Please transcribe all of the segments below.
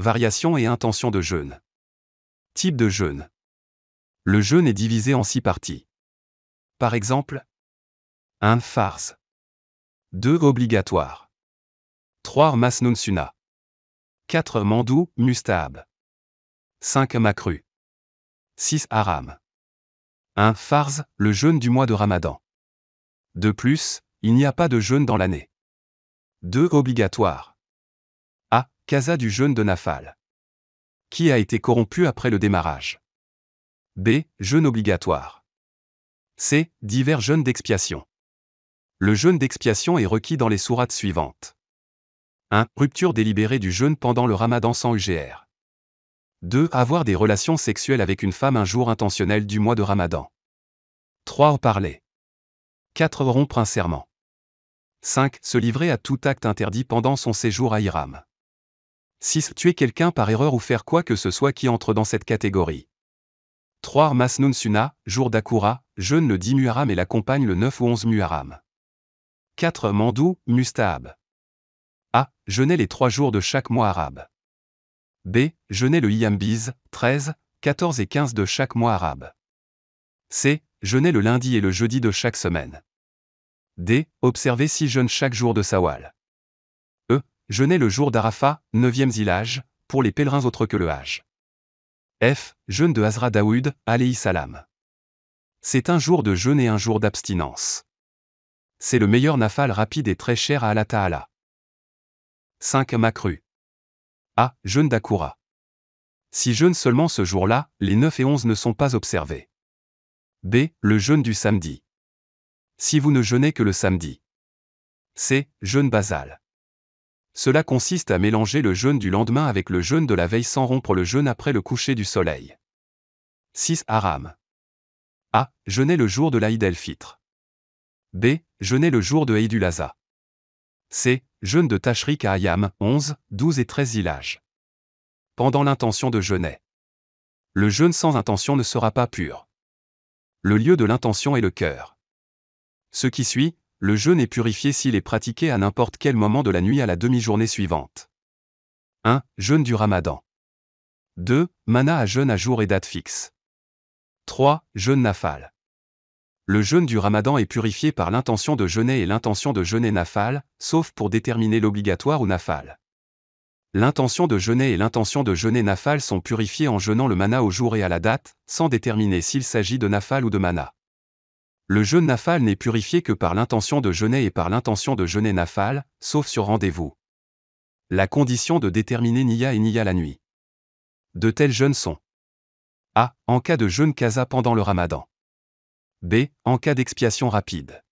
variation et intention de jeûne. Type de jeûne. Le jeûne est divisé en 6 parties. Par exemple, 1. Farz. 2. Obligatoire. 3. Masnoun Sunna. 4. Mandou, Mustahab. 5. Makru. 6. Haram. 1. Farz, le jeûne du mois de Ramadan. De plus, il n'y a pas de jeûne dans l'année. 2. Obligatoire. A. Qaza du jeûne de Nafal. Qui a été corrompu après le démarrage. B. Jeûne obligatoire. C. Divers jeûnes d'expiation. Le jeûne d'expiation est requis dans les sourates suivantes. 1. Rupture délibérée du jeûne pendant le Ramadan sans UGR. 2. Avoir des relations sexuelles avec une femme un jour intentionnel du mois de Ramadan. 3. Parler. 4. Rompre un serment. 5. Se livrer à tout acte interdit pendant son séjour à Hiram. 6. Tuer quelqu'un par erreur ou faire quoi que ce soit qui entre dans cette catégorie. 3. Masnoun Sunna, jour d'Akoura, jeûne le 10 Muharram et l'accompagne le 9 ou 11 Muharram. 4. Mandou, Mustahab. A. Jeûner les 3 jours de chaque mois arabe. B. Jeûner le Yambiz, 13, 14 et 15 de chaque mois arabe. C. Jeûner le lundi et le jeudi de chaque semaine. D. Observer 6 jeûnes chaque jour de Sawal. E. Jeûner le jour d'Arafat, 9e Zilhaj, pour les pèlerins autres que le Hajj. F. Jeûne de Hazrat Daoud, alayhi salam. C'est un jour de jeûne et un jour d'abstinence. C'est le meilleur nafal rapide et très cher à Allah Ta'ala. 5. Makru. A. Jeûne d'Akoura. Si jeûne seulement ce jour-là, les 9 et 11 ne sont pas observés. B. Le jeûne du samedi. Si vous ne jeûnez que le samedi. C. Jeûne basal. Cela consiste à mélanger le jeûne du lendemain avec le jeûne de la veille sans rompre le jeûne après le coucher du soleil. 6. Haram. A. Jeûner le jour de l'Aïd el-Fitr. B. Jeûner le jour de Eid ul-Adha. C. Jeûne de Tashrik à Ayam, 11, 12 et 13 Zilhaj. Pendant l'intention de jeûner. Le jeûne sans intention ne sera pas pur. Le lieu de l'intention est le cœur. Ce qui suit, le jeûne est purifié s'il est pratiqué à n'importe quel moment de la nuit à la demi-journée suivante. 1. Jeûne du Ramadan. 2. Mana à jeûne à jour et date fixe. 3. Jeûne nafal. Le jeûne du Ramadan est purifié par l'intention de jeûner et l'intention de jeûner nafal, sauf pour déterminer l'obligatoire ou nafal. L'intention de jeûner et l'intention de jeûner nafal sont purifiées en jeûnant le mana au jour et à la date, sans déterminer s'il s'agit de nafal ou de mana. Le jeûne nafal n'est purifié que par l'intention de jeûner et par l'intention de jeûner nafal, sauf sur rendez-vous. La condition de déterminer niya et niya la nuit. De tels jeûnes sont A. En cas de jeûne qaza pendant le Ramadan. B. En cas d'expiation rapide.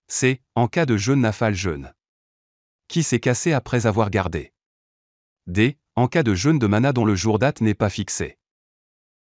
C. En cas de jeûne nafal jeûne. Qui s'est cassé après avoir gardé. D. En cas de jeûne de mana dont le jour date n'est pas fixé.